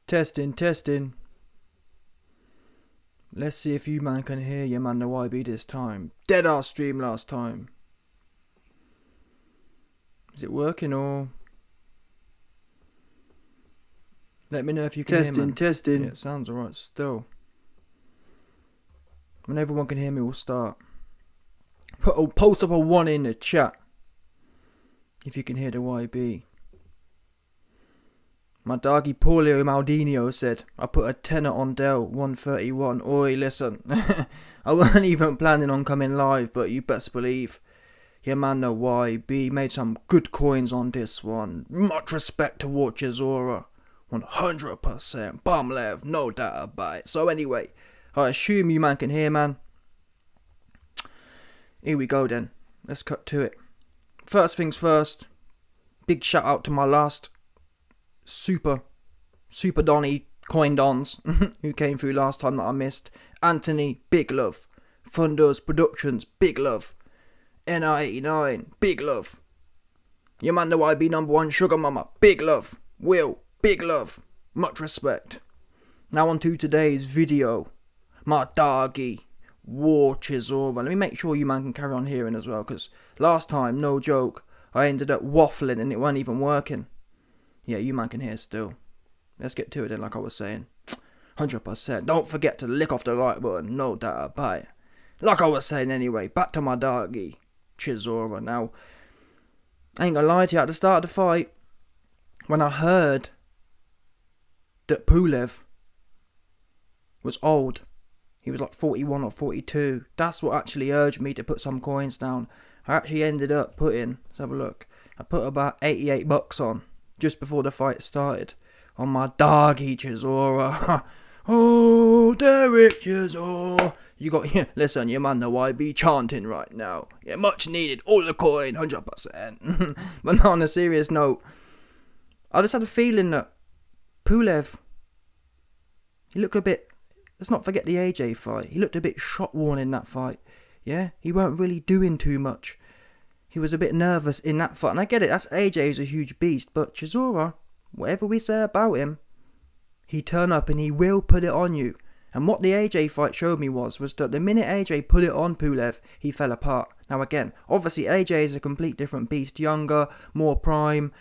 Testing, testing. Let's see if you man can hear your man the YB this time. Dead our stream last time. Is it working or? Let me know if you can hear me. Testing. Yeah, it sounds alright still. When everyone can hear me, we'll start. Post up a 1 in the chat if you can hear the YB. My doggy Paulio Maldinho said, I put a tenner on Dell 131. Oi, listen. I weren't even planning on coming live, but you best believe your man the YB made some good coins on this one. Much respect towards CHISORA. 100% Pulev, no doubt about it. So anyway, I assume you man can hear, man. Here we go then. Let's cut to it. First things first. Big shout out to my last Super Donny coin dons who came through last time that I missed. Anthony, big love. Funders Productions, big love. NI89, big love. Your man the YB #1 Sugar Mama, big love. Will, big love. Much respect. Now on to today's video. My doggy War CHISORA. Let me make sure you man can carry on hearing as well, because last time, no joke, I ended up waffling and it wasn't even working. Yeah, you man can hear still. Let's get to it then, like I was saying. 100%. Don't forget to lick off the like button, no doubt about it. Like I was saying anyway, back to my doggy CHISORA. Now, I ain't gonna lie to you, at the start of the fight, when I heard that Pulev was old, he was like 41 or 42, that's what actually urged me to put some coins down. I actually ended up putting, let's have a look, I put about 88 bucks on just before the fight started on my doggy CHISORA. Oh, Derek CHISORA. You got, yeah, listen, your man the YB chanting right now. Yeah, much needed, all the coin, 100%. But on a serious note, I just had a feeling that Pulev, he looked a bit, let's not forget the AJ fight, he looked a bit shot worn in that fight. Yeah, he weren't really doing too much. He was a bit nervous in that fight, and I get it, that's AJ, is a huge beast, but CHISORA, whatever we say about him, he turn up and he will put it on you. And what the AJ fight showed me was that the minute AJ put it on Pulev, he fell apart. Now again, obviously AJ is a complete different beast, younger, more prime,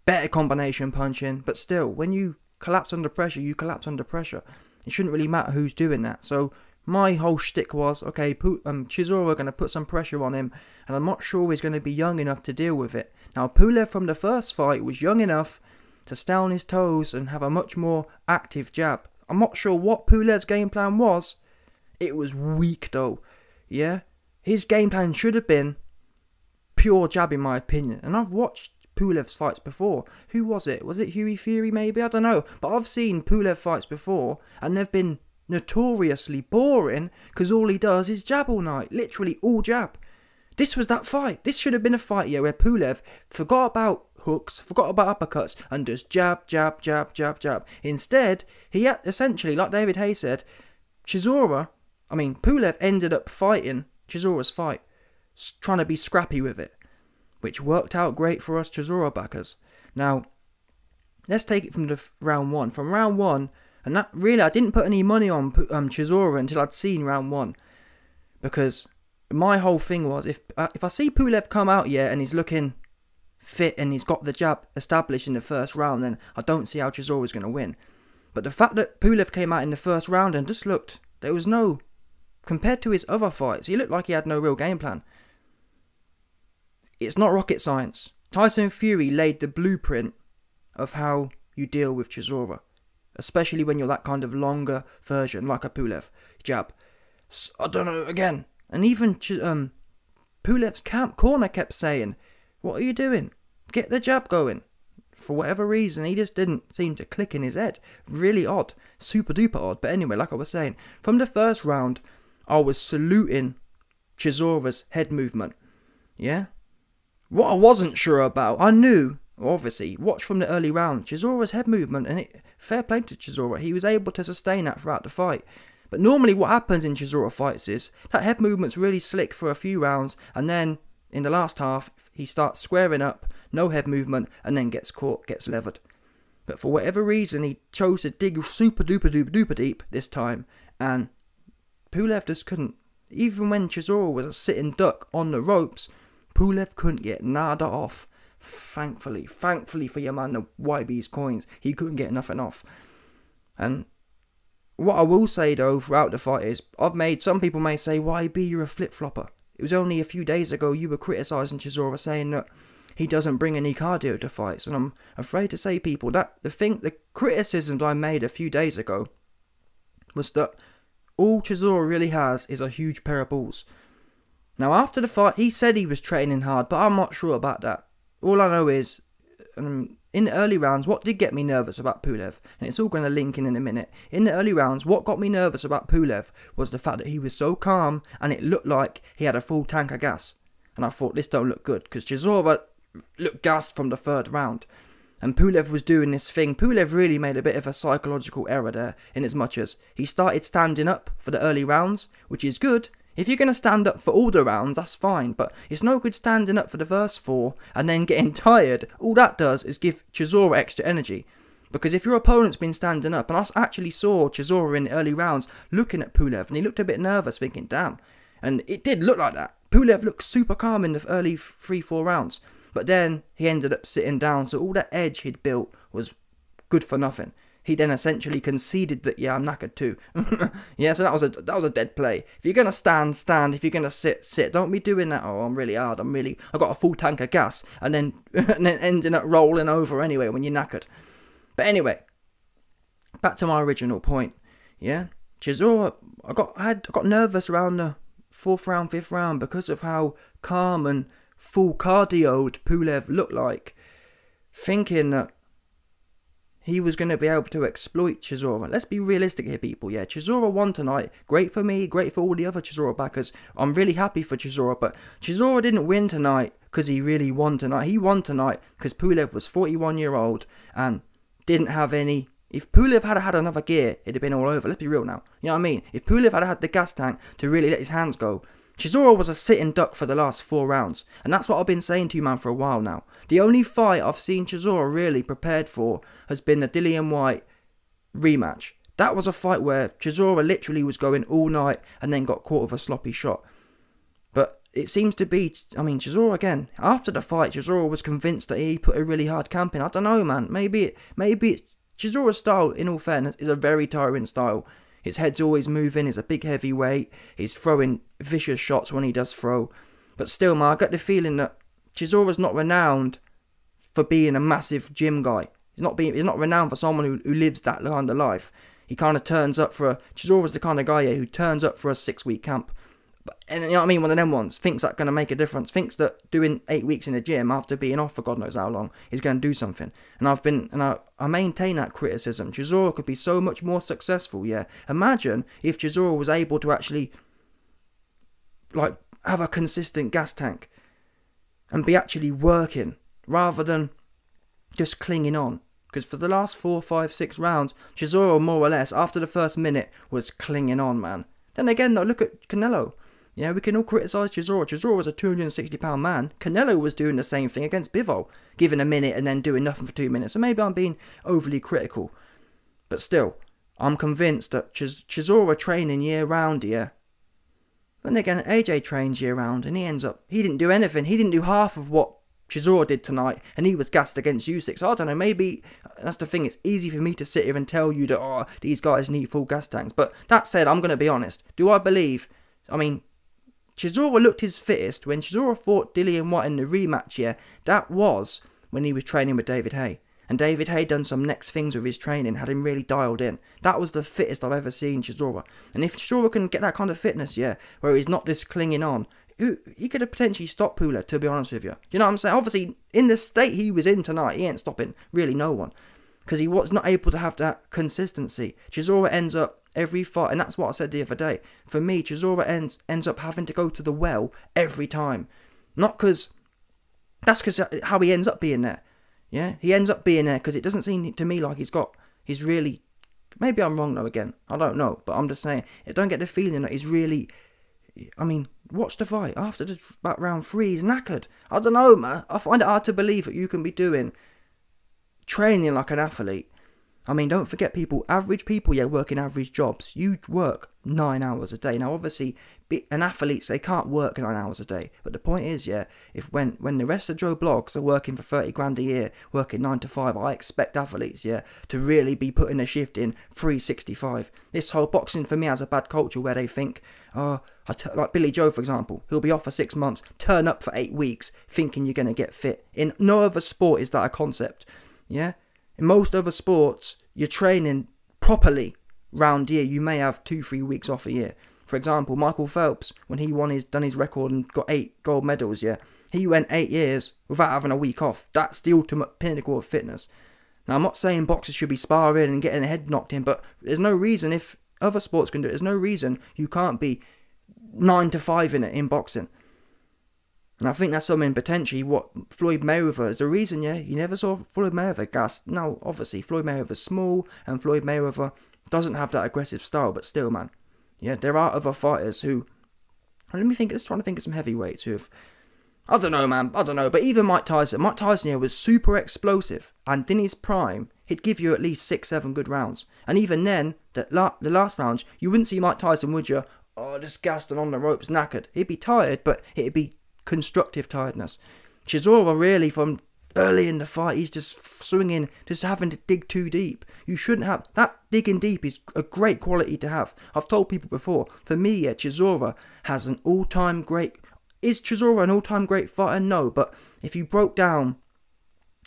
better combination punching, but still, when you collapse under pressure, you collapse under pressure. It shouldn't really matter who's doing that. So my whole shtick was, okay, CHISORA going to put some pressure on him, and I'm not sure he's going to be young enough to deal with it. Now, Pulev from the first fight was young enough to stay on his toes and have a much more active jab. I'm not sure what Pulev's game plan was. It was weak though. Yeah? His game plan should have been pure jab in my opinion. And I've watched Pulev's fights before. Who was it? Was it Huey Fury maybe? I don't know. But I've seen Pulev fights before and they've been notoriously boring because all he does is jab all night. Literally all jab. This was that fight. This should have been a fight here where Pulev forgot about hooks, forgot about uppercuts, and just jab, jab, jab, jab, jab. Instead, he had, essentially, like David Hayes said, Pulev ended up fighting CHISORA's fight, trying to be scrappy with it, which worked out great for us CHISORA backers. Now, let's take it from the round one. From round one, and that really, I didn't put any money on CHISORA until I'd seen round one, because my whole thing was, if I see Pulev come out and he's looking fit and he's got the jab established in the first round, then I don't see how CHISORA is going to win. But the fact that Pulev came out in the first round and just looked, there was no, compared to his other fights, he looked like he had no real game plan. It's not rocket science. Tyson Fury laid the blueprint of how you deal with CHISORA, especially when you're that kind of longer version, like a Pulev jab. So, I don't know, again, and even Pulev's corner kept saying, what are you doing? Get the jab going. For whatever reason, he just didn't seem to click in his head. Really odd. Super duper odd. But anyway, like I was saying, from the first round, I was saluting CHISORA's head movement. Yeah? What I wasn't sure about, I knew, obviously, watch from the early round, CHISORA's head movement, and fair play to CHISORA, he was able to sustain that throughout the fight. But normally what happens in CHISORA fights is, that head movement's really slick for a few rounds, and then in the last half, he starts squaring up, no head movement, and then gets caught, gets levered. But for whatever reason, he chose to dig super duper duper duper deep this time, and Pulev just couldn't. Even when Chisora was a sitting duck on the ropes, Pulev couldn't get nada off. Thankfully for your man, the YB's coins, he couldn't get nothing off. And what I will say though throughout the fight is, some people may say, YB, you're a flip-flopper. It was only a few days ago you were criticising Chisora, saying that he doesn't bring any cardio to fights. And I'm afraid to say, people, that the criticisms I made a few days ago was that all Chisora really has is a huge pair of balls. Now, after the fight, he said he was training hard, but I'm not sure about that. All I know is, in the early rounds, what did get me nervous about Pulev, and it's all going to link in a minute. In the early rounds, what got me nervous about Pulev was the fact that he was so calm, and it looked like he had a full tank of gas. And I thought, this don't look good, because Chisora looked gassed from the third round. And Pulev was doing this thing. Pulev really made a bit of a psychological error there, in as much as he started standing up for the early rounds, which is good. If you're going to stand up for all the rounds, that's fine, but it's no good standing up for the first 4 and then getting tired. All that does is give Chisora extra energy. Because if your opponent's been standing up, and I actually saw Chisora in the early rounds looking at Pulev, and he looked a bit nervous, thinking, damn. And it did look like that. Pulev looked super calm in the early 3-4 rounds. But then he ended up sitting down, so all that edge he'd built was good for nothing. He then essentially conceded that, yeah, I'm knackered too. Yeah, so that was a dead play. If you're gonna stand. If you're gonna sit. Don't be doing that. Oh, I'm really hard. I got a full tank of gas, and then ending up rolling over anyway when you're knackered. But anyway, back to my original point. Yeah, Chisora, I got nervous around the 4th round, 5th round because of how calm and full cardioed Pulev looked like, thinking that he was going to be able to exploit Chisora. Let's be realistic here, people. Yeah, Chisora won tonight. Great for me, great for all the other Chisora backers. I'm really happy for Chisora, but Chisora didn't win tonight because he really won tonight. He won tonight because Pulev was 41-year-old and didn't have any. If Pulev had another gear, it'd have been all over. Let's be real now. You know what I mean? If Pulev had the gas tank to really let his hands go, Chisora was a sitting duck for the last 4 rounds, and that's what I've been saying to you, man, for a while now. The only fight I've seen Chisora really prepared for has been the Dillian Whyte rematch. That was a fight where Chisora literally was going all night and then got caught with a sloppy shot. But it seems to be, Chisora again, after the fight, Chisora was convinced that he put a really hard camp in. I don't know, man. Maybe it's Chisora's style, in all fairness, is a very tiring style. His head's always moving, he's a big heavyweight, he's throwing vicious shots when he does throw. But still, man, I get the feeling that Chisora's not renowned for being a massive gym guy. He's not renowned for someone who lives that kind of life. He kind of turns up Chisora's the kind of guy who turns up for a 6-week camp. And you know what I mean, one of them ones, thinks that's going to make a difference, thinks that doing 8 weeks in the gym after being off for God knows how long is going to do something. And I maintain that criticism. Chisora could be so much more successful, yeah. Imagine if Chisora was able to actually, have a consistent gas tank and be actually working rather than just clinging on. Because for the last 4, 5, 6 rounds, Chisora more or less, after the first minute, was clinging on, man. Then again, though, look at Canelo. Yeah, we can all criticise Chisora. Chisora was a 260-pound man. Canelo was doing the same thing against Bivol, giving a minute and then doing nothing for 2 minutes. So maybe I'm being overly critical. But still, I'm convinced that Chisora training year-round here. Then again, AJ trains year-round and he didn't do anything. He didn't do half of what Chisora did tonight, and he was gassed against Usyk. So I don't know, maybe that's the thing. It's easy for me to sit here and tell you that, these guys need full gas tanks. But that said, I'm going to be honest. Do I believe... Chisora looked his fittest when Chisora fought Dillian Whyte in the rematch here. That was when he was training with David Haye. And David Haye done some next things with his training, had him really dialed in. That was the fittest I've ever seen Chisora. And if Chisora can get that kind of fitness, yeah, where he's not just clinging on, he could have potentially stopped Pulev, to be honest with you. Do you know what I'm saying? Obviously, in the state he was in tonight, he ain't stopping really no one. Because he was not able to have that consistency. Chisora ends up every fight, and that's what I said the other day. For me, Chisora ends up having to go to the well every time. Not because... That's because how he ends up being there. Yeah? He ends up being there because it doesn't seem to me like he's really... Maybe I'm wrong though again. I don't know. But I'm just saying, I don't get the feeling that he's really... watch the fight. After about round 3, he's knackered. I don't know, man. I find it hard to believe that you can be doing training like an athlete. I mean, don't forget average people, working average jobs. You work 9 hours a day. Now, obviously, athletes, they can't work 9 hours a day. But the point is, if when the rest of Joe Blogs are working for 30 grand a year, working 9 to 5, I expect athletes, to really be putting a shift in 365. This whole boxing for me has a bad culture where they think, like Billy Joe, for example, he'll be off for 6 months, turn up for 8 weeks, thinking you're going to get fit. In no other sport is that a concept, In most other sports, you're training properly round year. You may have 2-3 weeks off a year. For example, Michael Phelps, when he done his record and got 8 gold medals, he went 8 years without having a week off. That's the ultimate pinnacle of fitness. Now, I'm not saying boxers should be sparring and getting their head knocked in, but there's no reason, if other sports can do it, there's no reason you can't be 9 to 5 in boxing. And I think that's something potentially what Floyd Mayweather is the reason, you never saw Floyd Mayweather gassed. Now, obviously, Floyd Mayweather's small and Floyd Mayweather doesn't have that aggressive style, but still, man. There are other fighters who, let's try to think of some heavyweights who have, I don't know, but even Mike Tyson was super explosive, and in his prime, he'd give you at least 6-7 good rounds. And even then, the last rounds, you wouldn't see Mike Tyson, would you? Just gassed and on the ropes, knackered. He'd be tired, but it'd be constructive tiredness. Chisora, really, from early in the fight, he's just swinging, just having to dig too deep. You shouldn't have that. Digging deep is a great quality to have. I've told people before, for me, Chisora has an all-time great. Is Chisora an all-time great fighter? No, but if you broke down,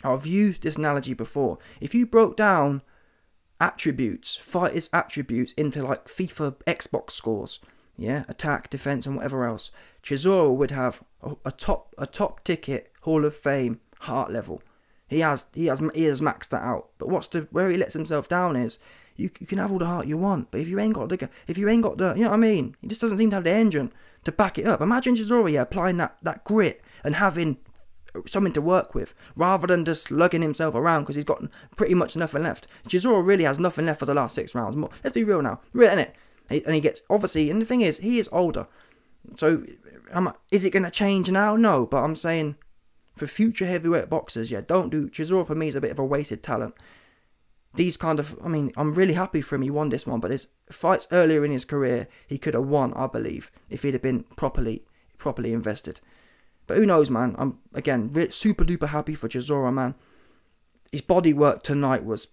I've used this analogy before, if you broke down fighters' attributes into like FIFA Xbox scores, attack, defense, and whatever else, Chisora would have a top ticket Hall of Fame heart level. He has maxed that out. But where he lets himself down is you can have all the heart you want, but if you ain't got the you know what I mean, he just doesn't seem to have the engine to back it up. Imagine Chisora applying that grit and having something to work with, rather than just lugging himself around because he's got pretty much nothing left. Chisora really has nothing left for the last 6 rounds. Let's be real now, real, innit? And he gets, obviously, and the thing is, he is older. So, is it going to change now? No, but I'm saying, for future heavyweight boxers, don't do, Chisora for me is a bit of a wasted talent. These kind of, I'm really happy for him, he won this one, but his fights earlier in his career, he could have won, I believe, if he'd have been properly invested. But who knows, man. I'm, again, super duper happy for Chisora, man. His body work tonight was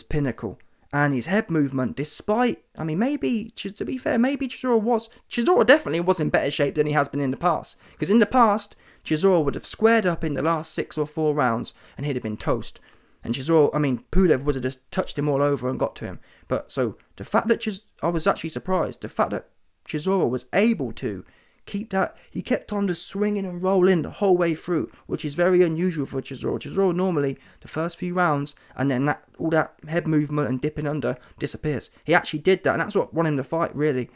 pinnacle. And his head movement, despite, maybe, to be fair, maybe Chisora definitely was in better shape than he has been in the past. Because in the past, Chisora would have squared up in the last 6 or 4 rounds and he'd have been toast. And Pulev would have just touched him all over and got to him. But so, the fact that I was actually surprised. The fact that Chisora was able to keep that, he kept on just swinging and rolling the whole way through, which is very unusual for Chisora. Chisora normally, the first few rounds, and then all that head movement and dipping under disappears. He actually did that, and that's what won him the fight, really.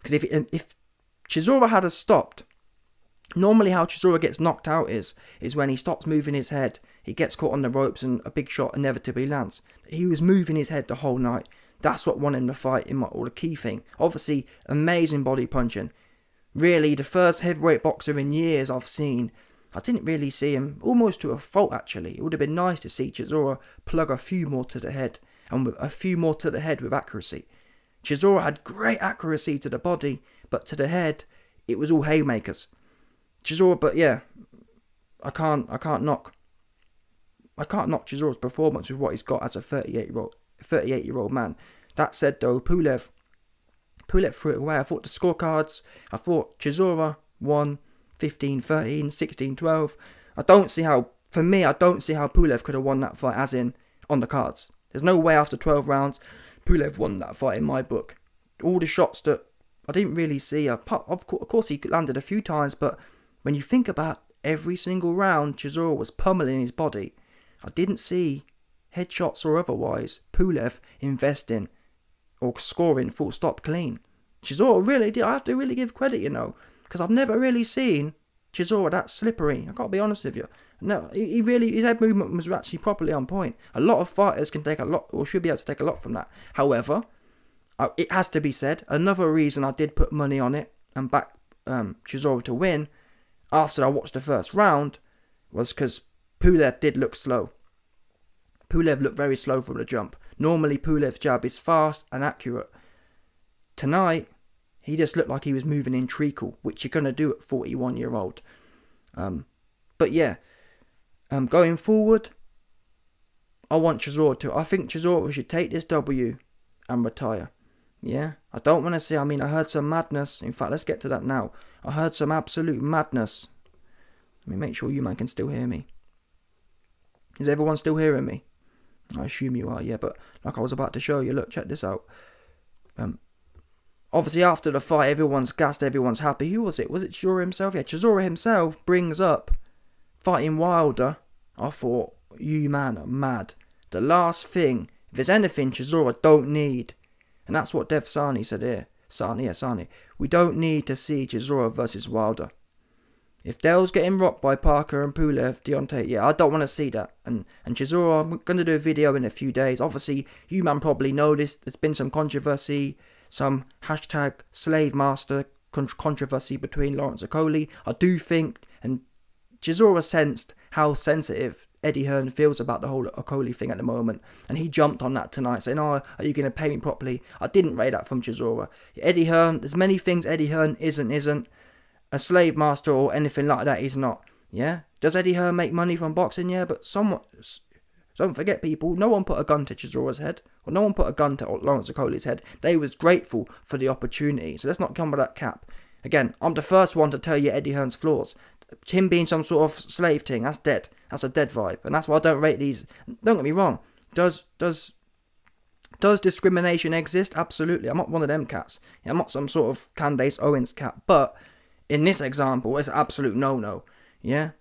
Because if Chisora had stopped, normally how Chisora gets knocked out is when he stops moving his head, he gets caught on the ropes and a big shot inevitably lands. He was moving his head the whole night. That's what won him the fight, or the key thing. Obviously, amazing body punching. Really, the first heavyweight boxer in years I've seen. I didn't really see him, almost to a fault actually. It would have been nice to see Chisora plug a few more to the head, and with a few more to the head with accuracy. Chisora had great accuracy to the body, but to the head, it was all haymakers. Chisora, but I can't knock Chisora's performance with what he's got as a 38-year-old man. That said though, Pulev threw it away. I thought the scorecards, Chisora won 15-13, 16-12. I don't see how Pulev could have won that fight, as in on the cards. There's no way after 12 rounds Pulev won that fight in my book. All the shots that I didn't really see, of course he landed a few times, but when you think about every single round Chisora was pummeling his body, I didn't see headshots or otherwise Pulev investing or scoring full stop clean. Chisora really did. I have to really give credit, because I've never really seen Chisora that slippery. I can't be honest with you. No, he really, his head movement was actually properly on point. A lot of fighters can take a lot, or should be able to take a lot from that. However, it has to be said, another reason I did put money on it and back Chisora to win after I watched the first round was because Pulev did look slow. Pulev looked very slow from the jump. Normally Pulev's jab is fast and accurate. Tonight, he just looked like he was moving in treacle, which you're going to do at 41-year-old. But yeah, going forward, I want Chisora to. I think Chisora should take this W and retire. Yeah, I don't want to see. I heard some madness. In fact, let's get to that now. I heard some absolute madness. Let me make sure you man can still hear me. Is everyone still hearing me? I assume you are, yeah. But like I was about to show you, look, check this out. Obviously, after the fight, everyone's gassed, everyone's happy. Who was it? Was it Chisora himself? Yeah, Chisora himself brings up fighting Wilder. I thought, you man are mad. The last thing, if there's anything Chisora don't need, and that's what Dev Sani said here. Sani. We don't need to see Chisora versus Wilder. If Dell's getting rocked by Parker and Pulev, Deontay, yeah, I don't want to see that. And Chisora, I'm going to do a video in a few days. Obviously, you man probably know this. There's been some controversy, some hashtag slave master controversy between Lawrence Okolie. I do think, and Chisora sensed how sensitive Eddie Hearn feels about the whole Okolie thing at the moment, and he jumped on that tonight saying, oh, are you going to pay me properly? I didn't rate that from Chisora. Eddie Hearn, there's many things Eddie Hearn isn't. A slave master or anything like that, he's not. Yeah? Does Eddie Hearn make money from boxing? Yeah, but somewhat. Don't forget, people, no one put a gun to Chisora's head, or no one put a gun to Lawrence Okolie's head. They was grateful for the opportunity, so let's not come with that cap. Again, I'm the first one to tell you Eddie Hearn's flaws. Him being some sort of slave thing, that's dead. That's a dead vibe, and that's why I don't rate these. Don't get me wrong. Does discrimination exist? Absolutely. I'm not one of them cats. I'm not some sort of Candace Owens cat, but in this example, it's an absolute no-no. Yeah?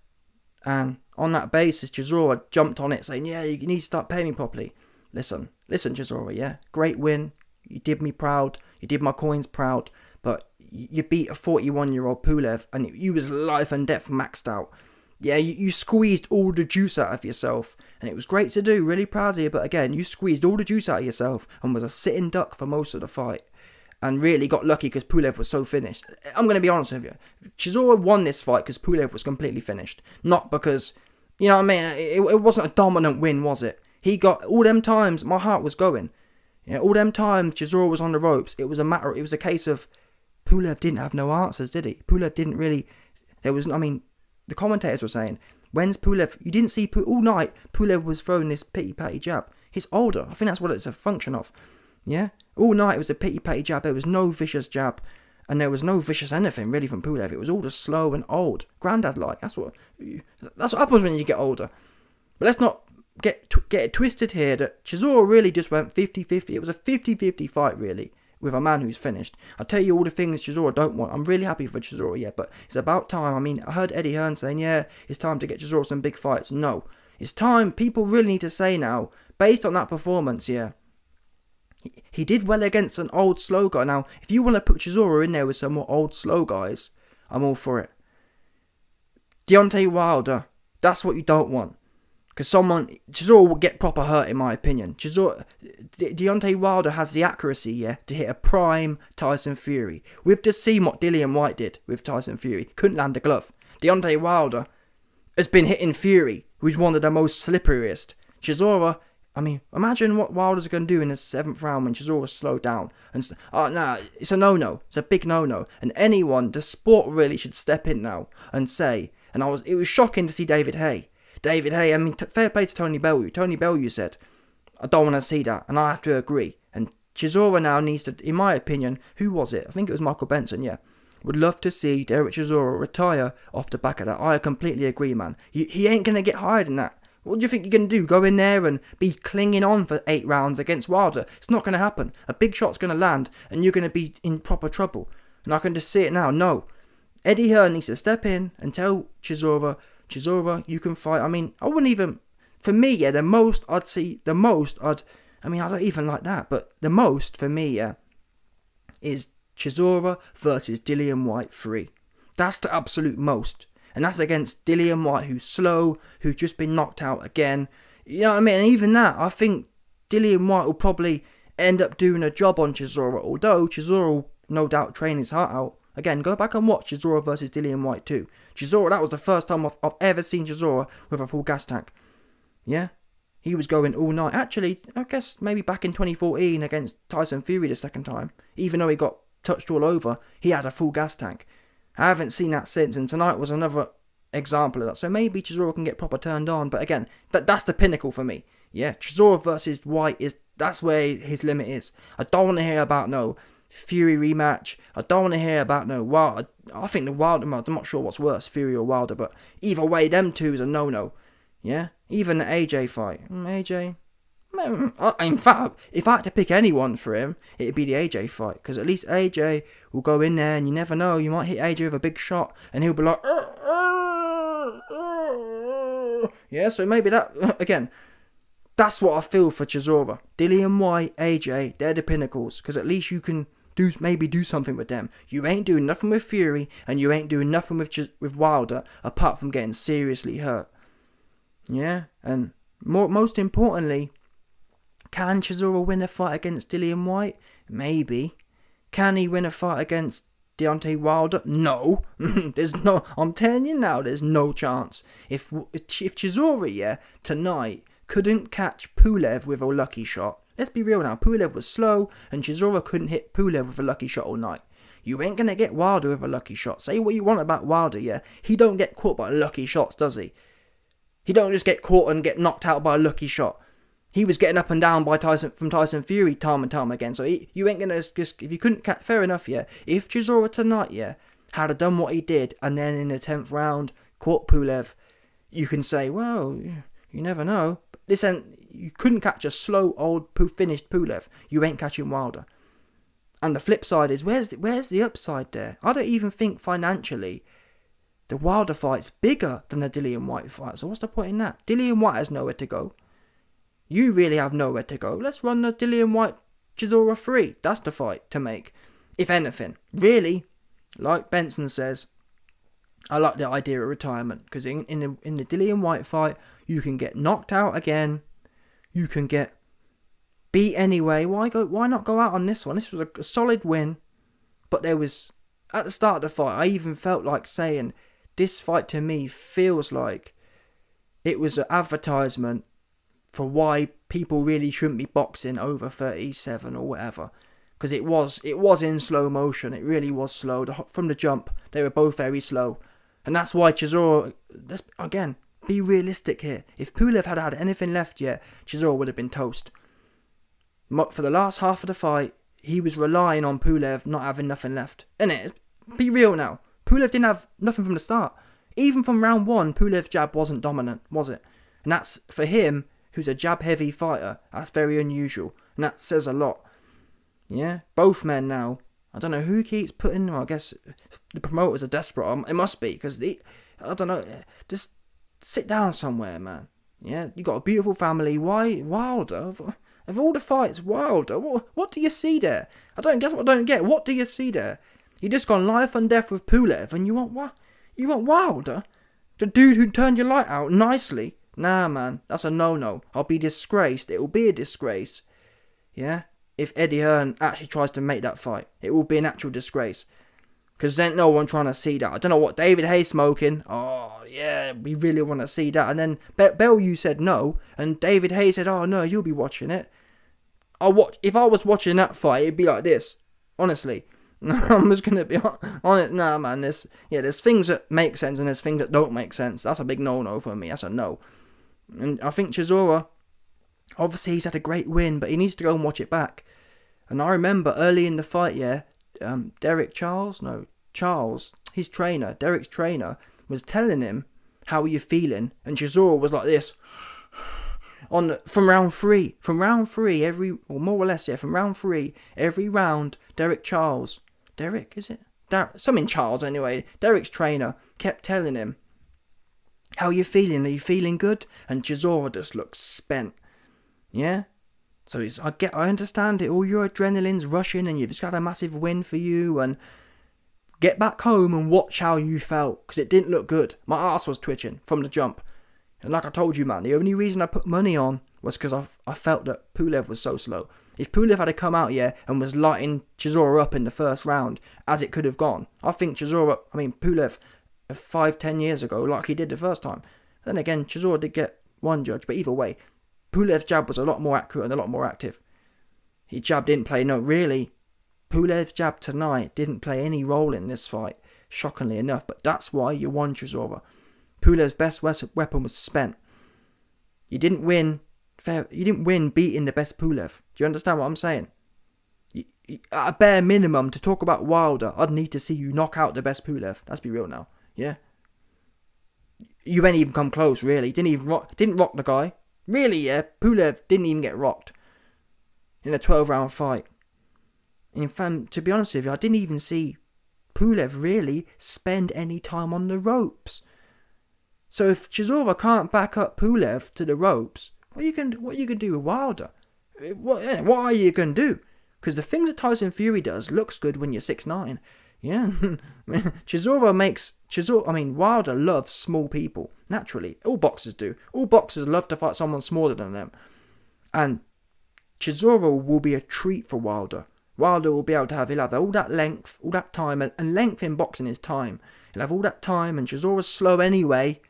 And on that basis, Chisora jumped on it saying, yeah, you need to start paying me properly. Listen, Chisora, yeah? Great win. You did me proud. You did my coins proud. But you beat a 41-year-old Pulev, and you was life and death maxed out. Yeah, you squeezed all the juice out of yourself, and it was great to do. Really proud of you. But again, you squeezed all the juice out of yourself and was a sitting duck for most of the fight. And really got lucky because Pulev was so finished. I'm going to be honest with you. Chisora won this fight because Pulev was completely finished. Not because, you know what I mean? It wasn't a dominant win, was it? He got, all them times, my heart was going. You know, all them times Chisora was on the ropes. It was a case of Pulev didn't have no answers, did he? Pulev didn't really, the commentators were saying, when's Pulev, you didn't see, all night, Pulev was throwing this pity-patty jab. He's older. I think that's what it's a function of. Yeah? All night it was a pity-patty jab. There was no vicious jab. And there was no vicious anything really from Pulev. It was all just slow and old. Granddad-like. That's what happens when you get older. But let's not get it twisted here that Chisora really just went 50-50. It was a 50-50 fight really with a man who's finished. I'll tell you all the things Chisora don't want. I'm really happy for Chisora, yeah, but it's about time. I heard Eddie Hearn saying, yeah, it's time to get Chisora some big fights. No. It's time. People really need to say now, based on that performance, yeah, he did well against an old slow guy. Now, if you want to put Chisora in there with some more old slow guys, I'm all for it. Deontay Wilder, that's what you don't want. Because Chisora will get proper hurt in my opinion. Deontay Wilder has the accuracy, yeah, to hit a prime Tyson Fury. We've just seen what Dillian White did with Tyson Fury. Couldn't land a glove. Deontay Wilder has been hitting Fury, who's one of the most slipperiest. Chisora, imagine what Wilder's going to do in the 7th round when Chisora's slowed down. It's a no-no. It's a big no-no. And anyone, the sport really should step in now and say, it was shocking to see David Haye. Fair play to Tony Bellew. Tony Bellew said, I don't want to see that, and I have to agree. And Chisora now needs to, in my opinion, who was it? I think it was Michael Benson, yeah. Would love to see Derek Chisora retire off the back of that. I completely agree, man. He ain't going to get higher than that. What do you think you're going to do? Go in there and be clinging on for 8 rounds against Wilder? It's not going to happen. A big shot's going to land and you're going to be in proper trouble. And I can just see it now. No. Eddie Hearn needs to step in and tell Chisora, you can fight. I wouldn't even, for me, yeah, I don't even like that. But the most, for me, yeah, is Chisora versus Dillian White 3. That's the absolute most. And that's against Dillian White, who's slow, who's just been knocked out again. You know what I mean? And even that, I think Dillian White will probably end up doing a job on Chisora. Although Chisora will no doubt train his heart out. Again, go back and watch Chisora versus Dillian White 2. Chisora, that was the first time I've ever seen Chisora with a full gas tank. Yeah? He was going all night. Actually, I guess maybe back in 2014 against Tyson Fury the second time, even though he got touched all over, he had a full gas tank. I haven't seen that since, and tonight was another example of that. So maybe Chisora can get proper turned on, but again, that's the pinnacle for me. Yeah, Chisora versus White that's where his limit is. I don't want to hear about no Fury rematch. I don't want to hear about no Wilder. I think the Wilder, I'm not sure what's worse, Fury or Wilder, but either way, them two is a no-no. Yeah, even the AJ fight. AJ. In fact, if I had to pick anyone for him, it'd be the AJ fight, because at least AJ will go in there, and you never know, you might hit AJ with a big shot, and he'll be like, yeah. So maybe that again. That's what I feel for Chisora. Dillian White, AJ, they're the pinnacles, because at least you can do something with them. You ain't doing nothing with Fury, and you ain't doing nothing with Wilder, apart from getting seriously hurt. Yeah, and most importantly, can Chisora win a fight against Dillian White? Maybe. Can he win a fight against Deontay Wilder? No. There's no. I'm telling you now, there's no chance. If Chisora, tonight couldn't catch Pulev with a lucky shot. Let's be real now. Pulev was slow, and Chisora couldn't hit Pulev with a lucky shot all night. You ain't gonna get Wilder with a lucky shot. Say what you want about Wilder, he don't get caught by lucky shots, does he? He don't just get caught and get knocked out by a lucky shot. He was getting up and down by Tyson Fury time and time again. So you ain't gonna just, if you couldn't catch, fair enough, If Chisora tonight, had done what he did, and then in the 10th round caught Pulev, you can say, well, you never know. But you couldn't catch a slow old finished Pulev. You ain't catching Wilder. And the flip side is, where's the upside there? I don't even think financially the Wilder fight's bigger than the Dillian White fight. So what's the point in that? Dillian White has nowhere to go. You really have nowhere to go. Let's run the Dillian White Chisora 3. That's the fight to make. If anything. Really, like Benson says, I like the idea of retirement. Because in the Dillian White fight, you can get knocked out again. You can get beat anyway. Why not go out on this one? This was a solid win. But there was, at the start of the fight, I even felt like saying, this fight to me feels like it was an advertisement for why people really shouldn't be boxing over 37 or whatever. Because it was in slow motion. It really was slow. From the jump, they were both very slow. And that's why Chisora, let's, again, be realistic here. If Pulev had anything left yet, Chisora would have been toast. For the last half of the fight, he was relying on Pulev not having nothing left. Innit? Be real now. Pulev didn't have nothing from the start. Even from round 1, Pulev's jab wasn't dominant, was it? And that's, for him, who's a jab-heavy fighter, that's very unusual. And that says a lot. Yeah? Both men now. I don't know who keeps putting... Well, I guess the promoters are desperate. It must be, because I don't know. Just sit down somewhere, man. Yeah? You got a beautiful family. Why Wilder? Of all the fights, Wilder? What do you see there? I don't get. What do you see there? You just gone life and death with Pulev, and you want what? You want Wilder? The dude who turned your light out nicely? Nah, man, that's a no-no. I'll be disgraced. It will be a disgrace. Yeah? If Eddie Hearn actually tries to make that fight, it will be an actual disgrace. Because there's no one trying to see that. I don't know what David Hayes smoking. Oh, yeah, we really want to see that. And then Bellew said no, and David Hayes said, oh, no, you'll be watching it. If I was watching that fight, it'd be like this. Honestly. I'm just going to be on it. Nah, man, there's things that make sense and there's things that don't make sense. That's a big no-no for me. That's a no. And I think Chisora, obviously he's had a great win, but he needs to go and watch it back. And I remember early in the fight, Charles, his trainer, Derek's trainer, was telling him, how are you feeling? And Chisora was like this. From round 3, every round, Derek, is it? Something Charles anyway. Derek's trainer kept telling him, how are you feeling? Are you feeling good? And Chisora just looks spent. Yeah? So I understand it. All your adrenaline's rushing and you've just got a massive win for you. And get back home and watch how you felt. Because it didn't look good. My arse was twitching from the jump. And like I told you, man, the only reason I put money on was because I felt that Pulev was so slow. If Pulev had come out, and was lighting Chisora up in the first round, as it could have gone, I think Pulev, 5-10 years ago, like he did the first time. Then again, Chisora did get one judge, but either way, Pulev's jab was a lot more accurate and a lot more active. His jab didn't play, no, really. Pulev's jab tonight didn't play any role in this fight, shockingly enough. But that's why you won, Chisora. Pulev's best weapon was spent. You didn't win beating the best Pulev. Do you understand what I'm saying? At a bare minimum, to talk about Wilder, I'd need to see you knock out the best Pulev. Let's be real now. Yeah? You ain't even come close, really. Didn't rock the guy. Really, yeah? Pulev didn't even get rocked in a 12-round fight. In fact, to be honest with you, I didn't even see Pulev really spend any time on the ropes. So if Chisora can't back up Pulev to the ropes, what are you gonna do with Wilder? What are you gonna do? Because the things that Tyson Fury does looks good when you're 6'9". Yeah. Wilder loves small people. Naturally. All boxers do. All boxers love to fight someone smaller than them. And Chisora will be a treat for Wilder. Wilder will be able to have all that length, all that time, and length in boxing is time. He'll have all that time, and Chisora's slow anyway.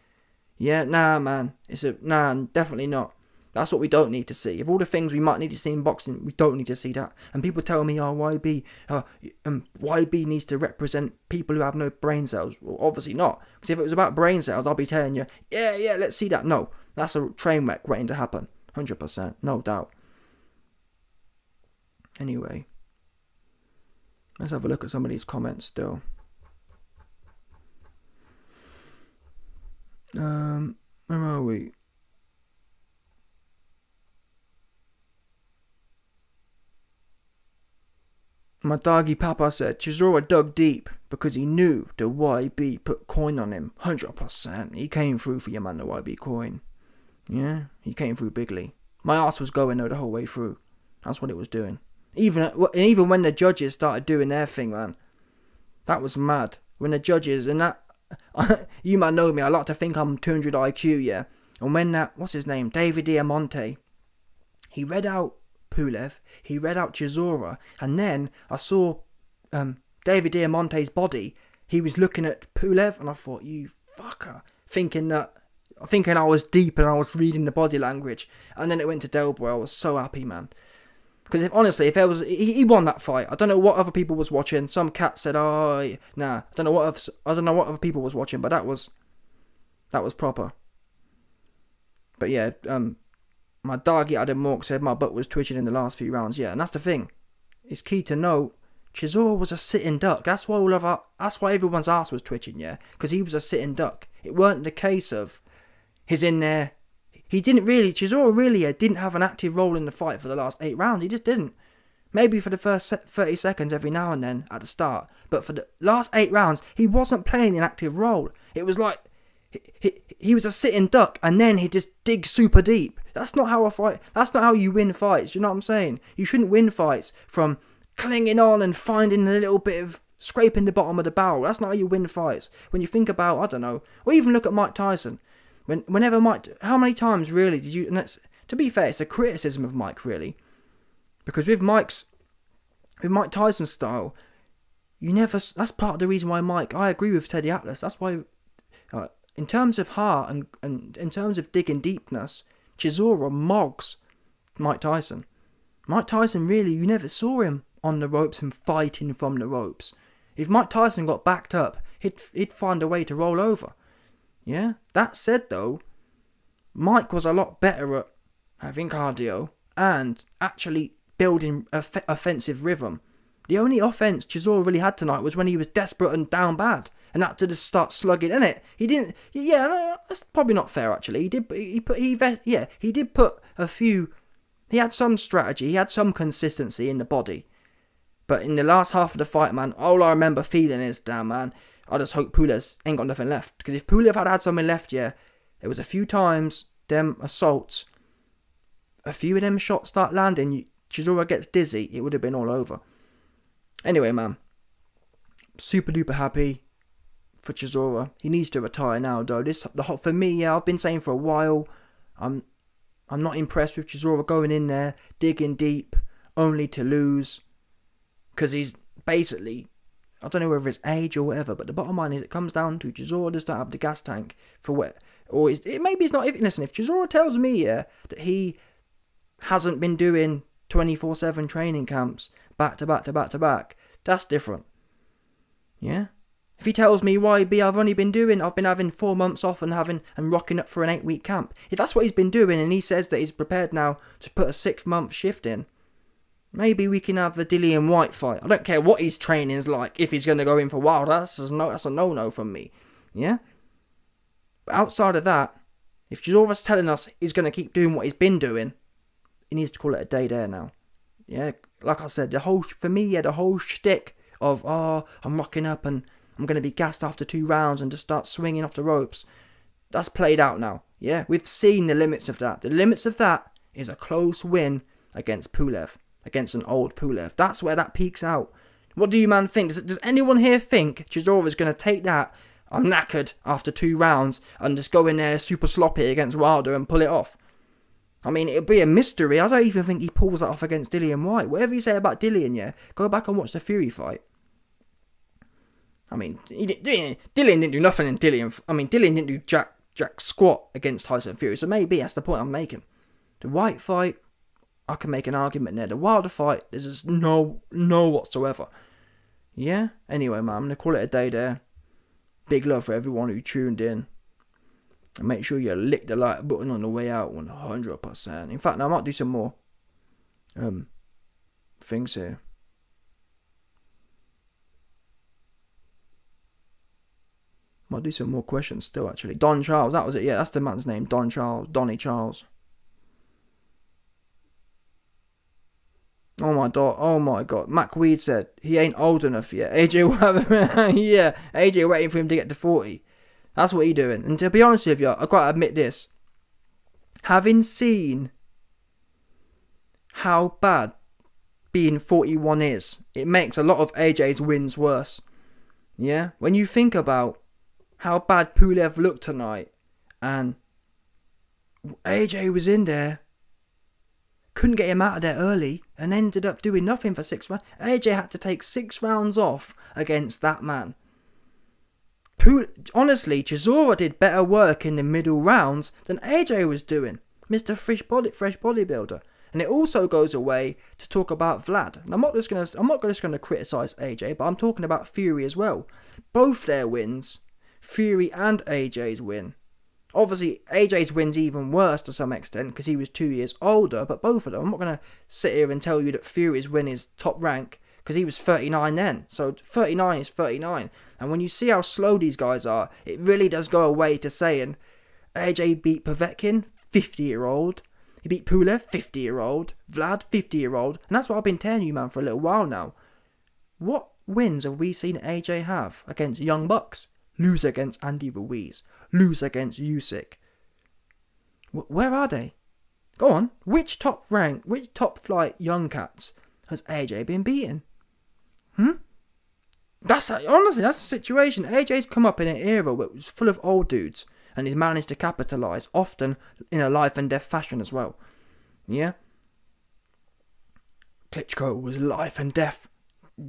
Yeah, nah, man. Definitely not. That's what we don't need to see. Of all the things we might need to see in boxing, we don't need to see that. And people tell me, YB needs to represent people who have no brain cells. Well, obviously not. Because if it was about brain cells, I'll be telling you, yeah, let's see that. No, that's a train wreck waiting to happen. 100%, no doubt. Anyway, let's have a look at some of these comments still. Where are we? My doggy papa said Chisora dug deep because he knew the YB put coin on him. 100%. He came through for your man, the YB coin. Yeah, he came through bigly. My ass was going though the whole way through. That's what it was doing. Even when the judges started doing their thing, man. That was mad. When the judges, and that... you might know me, I like to think I'm 200 IQ, yeah. And when that... What's his name? David Diamante. He read out Pulev, he read out Chisora, and then I saw David Diamante's body. He was looking at Pulev, and I thought, you fucker, thinking I was deep and I was reading the body language. And then it went to Delboy. I was so happy, man, because if there was, he won that fight. I don't know what other people was watching. Some cat said, I don't know what other people was watching, but that was proper. But yeah, my doggy Adam Mork said my butt was twitching in the last few rounds. Yeah, and that's the thing. It's key to note, Chisora was a sitting duck. That's why everyone's ass was twitching, yeah? Because he was a sitting duck. It weren't the case of he's in there. Chisora really didn't have an active role in the fight for the last 8 rounds. He just didn't. Maybe for the first 30 seconds every now and then at the start. But for the last 8 rounds, he wasn't playing an active role. It was like he was a sitting duck, and then he just digs super deep. That's not how you win fights. You know what I'm saying? You shouldn't win fights from clinging on and finding a little bit of scraping the bottom of the barrel. That's not how you win fights. When you think about, I don't know, or even look at Mike Tyson. How many times really did you? And to be fair, it's a criticism of Mike, really, because with Mike Tyson's style, you never. That's part of the reason why I agree with Teddy Atlas. That's why. In terms of heart and in terms of digging deepness, Chisora mogs Mike Tyson. Mike Tyson, really, you never saw him on the ropes and fighting from the ropes. If Mike Tyson got backed up, he'd find a way to roll over. Yeah? That said, though, Mike was a lot better at having cardio and actually building offensive rhythm. The only offense Chisora really had tonight was when he was desperate and down bad. And had to just start slugging, innit? He didn't. Yeah, no, that's probably not fair. Actually, he did put a few. He had some strategy. He had some consistency in the body. But in the last half of the fight, man, all I remember feeling is, damn, man, I just hope Pulev ain't got nothing left. Because if Pulev had something left, yeah, there was a few times them assaults, a few of them shots start landing. Chisora gets dizzy. It would have been all over. Anyway, man, super duper happy for Chisora. He needs to retire now, though. For me, yeah, I've been saying for a while, I'm not impressed with Chisora going in there, digging deep, only to lose. Because he's basically, I don't know whether it's age or whatever, but the bottom line is it comes down to Chisora does not have the gas tank for what, or maybe it's not. Listen, if Chisora tells me, yeah, that he hasn't been doing 24/7 training camps back to back to back to back, that's different. Yeah? If he tells me, YB, I've been having 4 months off and rocking up for an 8-week camp. If that's what he's been doing and he says that he's prepared now to put a 6-month shift in, maybe we can have the Dillian White fight. I don't care what his training's like. If he's going to go in for Wilder, that's a no-no from me. Yeah? But outside of that, if Chisora's telling us he's going to keep doing what he's been doing, he needs to call it a day there now. Yeah? Like I said, the whole shtick of, I'm rocking up and I'm going to be gassed after 2 rounds and just start swinging off the ropes. That's played out now. Yeah? We've seen the limits of that. The limits of that is a close win against Pulev. Against an old Pulev. That's where that peaks out. What do you, man, think? Does anyone here think Chisora's going to take that, I'm knackered after 2 rounds, and just go in there super sloppy against Wilder and pull it off? I mean, it'd be a mystery. I don't even think he pulls that off against Dillian White. Whatever you say about Dillian, yeah, go back and watch the Fury fight. I mean, Dillian didn't do nothing in Dillian. I mean, Dillian didn't do jack squat against Tyson Fury, so maybe that's the point I'm making. The White fight, I can make an argument there. The Wilder fight, there's just no whatsoever. Yeah? Anyway, man, I'm going to call it a day there. Big love for everyone who tuned in. And make sure you lick the like button on the way out 100%. In fact, I might do some more things here. Might do some more questions still, actually. Don Charles, that was it. Yeah, that's the man's name. Donnie Charles. Oh my god. Mac Weed said he ain't old enough yet. Yeah, AJ waiting for him to get to 40. That's what he doing. And to be honest with you, I've got to admit this. Having seen how bad being 41 is, it makes a lot of AJ's wins worse. Yeah? When you think about how bad Pulev looked tonight, and AJ was in there, couldn't get him out of there early, and ended up doing nothing for 6 rounds. AJ had to take 6 rounds off against that man. Honestly, Chisora did better work in the middle rounds than AJ was doing. Mr. Fresh Bodybuilder. And it also goes away to talk about Vlad. And I'm not just gonna criticize AJ, but I'm talking about Fury as well. Both their wins, Fury and AJ's win. Obviously, AJ's win's even worse to some extent because he was 2 years older, but both of them, I'm not going to sit here and tell you that Fury's win is top rank because he was 39 then. So 39 is 39. And when you see how slow these guys are, it really does go away to saying AJ beat Povetkin, 50-year-old. He beat Pulev, 50-year-old. Vlad, 50-year-old. And that's what I've been telling you, man, for a little while now. What wins have we seen AJ have against young bucks? Lose against Andy Ruiz. Lose against Usyk. Where are they? Go on. Which top flight young cats has AJ been beaten? Honestly, that's the situation. AJ's come up in an era where it was full of old dudes, and he's managed to capitalise, often in a life and death fashion as well. Yeah? Klitschko was life and death.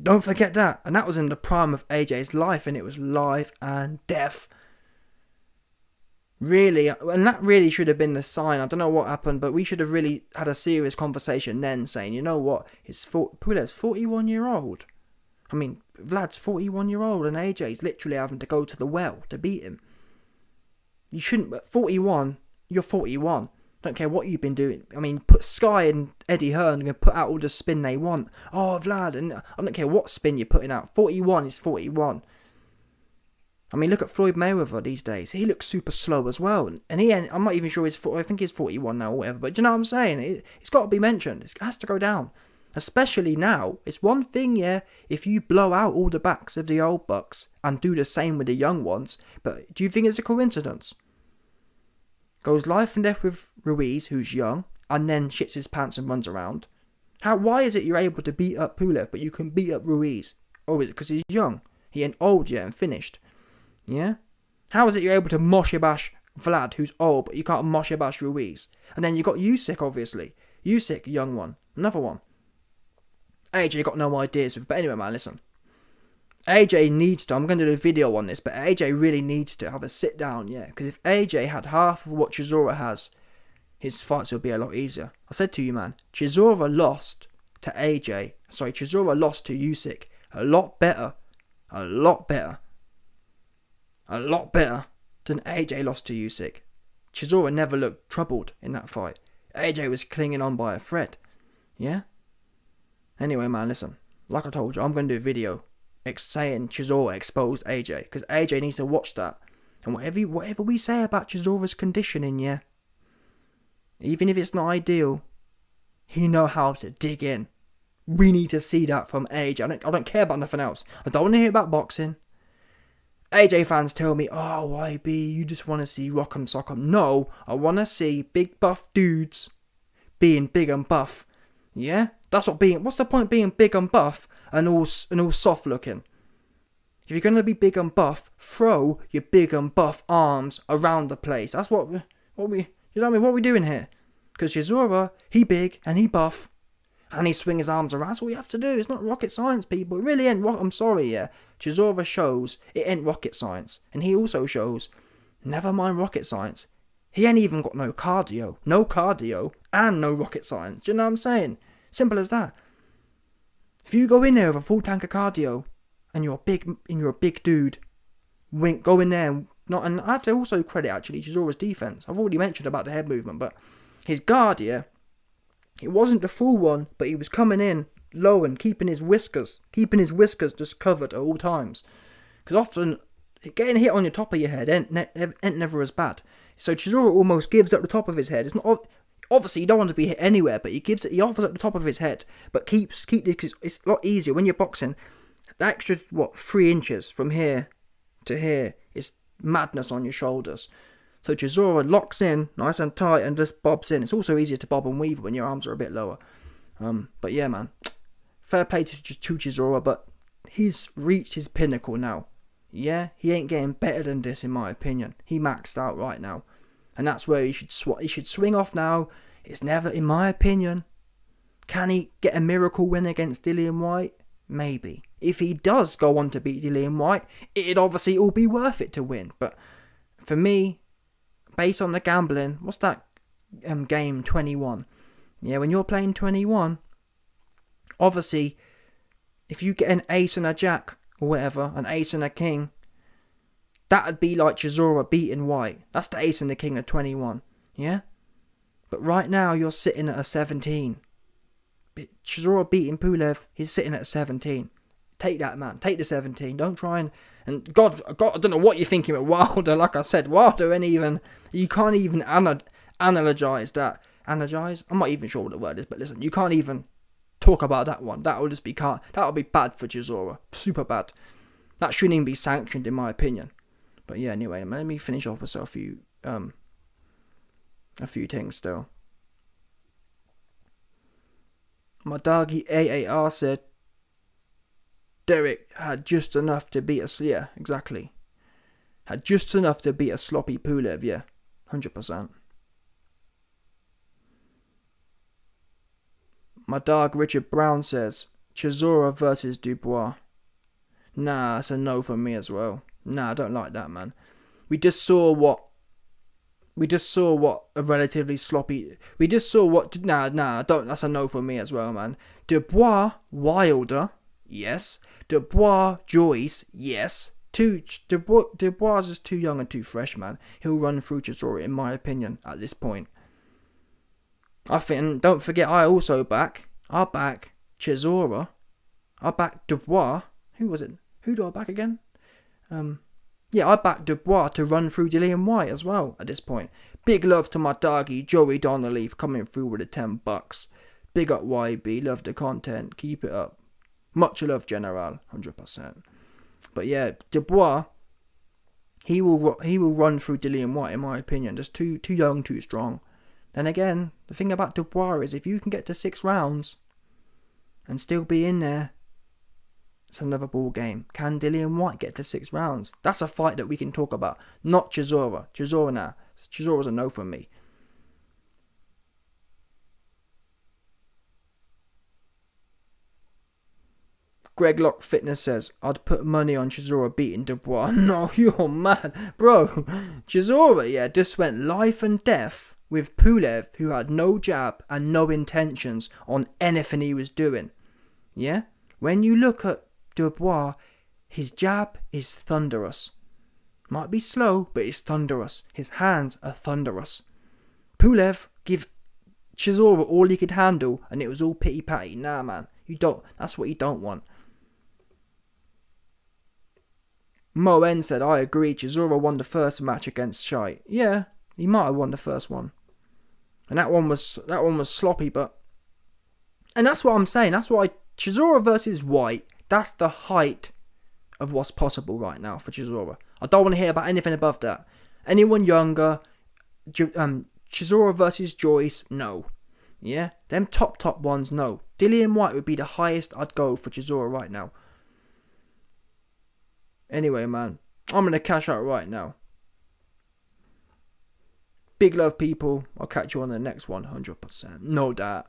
Don't forget that. And that was in the prime of AJ's life, and it was life and death. Really, and that really should have been the sign. I don't know what happened, but we should have really had a serious conversation then, saying, you know what, Pulev's 41-year-old. I mean, Vlad's 41-year-old, and AJ's literally having to go to the well to beat him. You shouldn't, but 41, you're 41. Don't care what you've been doing. I mean, put Sky and Eddie Hearn and put out all the spin they want. Oh, Vlad, and I don't care what spin you're putting out. 41 is 41. I mean, look at Floyd Mayweather these days. He looks super slow as well. And I'm not even sure I think he's 41 now or whatever. But do you know what I'm saying? It's got to be mentioned. It has to go down. Especially now. It's one thing, yeah, if you blow out all the backs of the old bucks and do the same with the young ones. But do you think it's a coincidence? Goes life and death with Ruiz, who's young, and then shits his pants and runs around. Why is it you're able to beat up Pulev, but you can beat up Ruiz? Or is it because he's young? He ain't old yet and finished. Yeah? How is it you're able to mosh-bash Vlad, who's old, but you can't mosh-bash Ruiz? And then you got Usyk, obviously. Usyk, young one. Another one. AJ got no ideas with, but anyway, man, listen. AJ needs to, I'm going to do a video on this, but AJ really needs to have a sit down, yeah. Because if AJ had half of what Chisora has, his fights will be a lot easier. I said to you, man, Chisora lost to AJ. Sorry, Chisora lost to Usyk. A lot better than AJ lost to Usyk. Chisora never looked troubled in that fight. AJ was clinging on by a thread. Yeah? Anyway, man, listen. Like I told you, I'm going to do a video saying Chisora exposed AJ. Because AJ needs to watch that. And whatever we say about Chisora's conditioning, yeah? Even if it's not ideal, he know how to dig in. We need to see that from AJ. I don't care about nothing else. I don't want to hear about boxing. AJ fans tell me, oh, YB, you just want to see Rock'em Sock'em. No, I want to see big buff dudes being big and buff. Yeah? What's the point of being big and buff and all soft looking? If you're going to be big and buff, throw your big and buff arms around the place. That's what we, you know what I mean? What are we doing here? Because Chisora, he big and he buff. And he swing his arms around. That's all you have to do. It's not rocket science, people. It really ain't I'm sorry, yeah. Chisora shows it ain't rocket science. And he also shows, never mind rocket science, he ain't even got no cardio. No cardio and no rocket science. Do you know what I'm saying? Simple as that. If you go in there with a full tank of cardio and you're a big dude, go in there and I have to also credit actually Chisora's defense. I've already mentioned about the head movement, but his guard, yeah. It wasn't the full one, but he was coming in low and keeping his whiskers just covered at all times. Because often, getting hit on the top of your head ain't never as bad. So Chisora almost gives up the top of his head. It's not obviously you don't want to be hit anywhere, but he offers up the top of his head, but it's a lot easier when you're boxing. The extra 3 inches from here to here is madness on your shoulders. So Chisora locks in nice and tight and just bobs in. It's also easier to bob and weave when your arms are a bit lower. But yeah, man. Fair play to Chisora, but he's reached his pinnacle now. Yeah, he ain't getting better than this in my opinion. He maxed out right now. And that's where he should swing off now. It's never, in my opinion. Can he get a miracle win against Dillian Whyte? Maybe. If he does go on to beat Dillian Whyte, it'd obviously all be worth it to win. But for me, based on the gambling, what's that game 21? Yeah, when you're playing 21, obviously, if you get an ace and a jack or whatever, an ace and a king, that'd be like Chisora beating White. That's the ace and the king of 21. Yeah? But right now, you're sitting at a 17. Chisora beating Pulev, he's sitting at a 17. Take that, man. Take the 17. Don't try and God, I don't know what you're thinking with Wilder. Like I said, Wilder ain't even, you can't even analogize that. Analogize? I'm not even sure what the word is, but listen, you can't even talk about that one. That'll be bad for Chisora. Super bad. That shouldn't even be sanctioned in my opinion. But yeah, anyway, let me finish off with a few things still. My doggy AAR said Derek had just enough to beat us. Yeah, exactly. Had just enough to beat a sloppy Pulev. Yeah, 100%. My dog Richard Brown says Chisora versus Dubois. Nah, it's a no from me as well. Nah, I don't like that, man. We just saw what a relatively sloppy. That's a no for me as well, man. Dubois, Wilder, yes. Dubois, Joyce, yes. Dubois is just too young and too fresh, man. He'll run through Chisora, in my opinion, at this point. I think, don't forget, I back Chisora. I back Dubois. Who was it? Who do I back again? Yeah, I back Dubois to run through Dillian Whyte as well at this point. Big love to my doggy, Joey Donnelly, for coming through with the $10. Big up YB, love the content, keep it up. Much love, General, 100%. But yeah, Dubois, he will run through Dillian Whyte in my opinion. Just too young, too strong. Then again, the thing about Dubois is if you can get to 6 rounds and still be in there, it's another ball game. Can Dillian Whyte get to 6 rounds? That's a fight that we can talk about. Not Chisora. Chisora's a no from me. Greg Lock Fitness says, I'd put money on Chisora beating Dubois. No, you're mad. Bro, Chisora, yeah, just went life and death with Pulev, who had no jab and no intentions on anything he was doing. Yeah? When you look at Dubois, his jab is thunderous. Might be slow, but it's thunderous. His hands are thunderous. Pulev give Chisora all he could handle, and it was all pity-patty. Nah, man. That's what you don't want. Moen said, I agree, Chisora won the first match against Shite. Yeah, he might have won the first one. And that one was sloppy, but... And that's what I'm saying. That's why Chisora versus White, that's the height of what's possible right now for Chisora. I don't want to hear about anything above that. Anyone younger, Chisora versus Joyce, no. Yeah? Them top ones, no. Dillian White would be the highest I'd go for Chisora right now. Anyway, man, I'm going to cash out right now. Big love, people. I'll catch you on the next one, 100%. No doubt.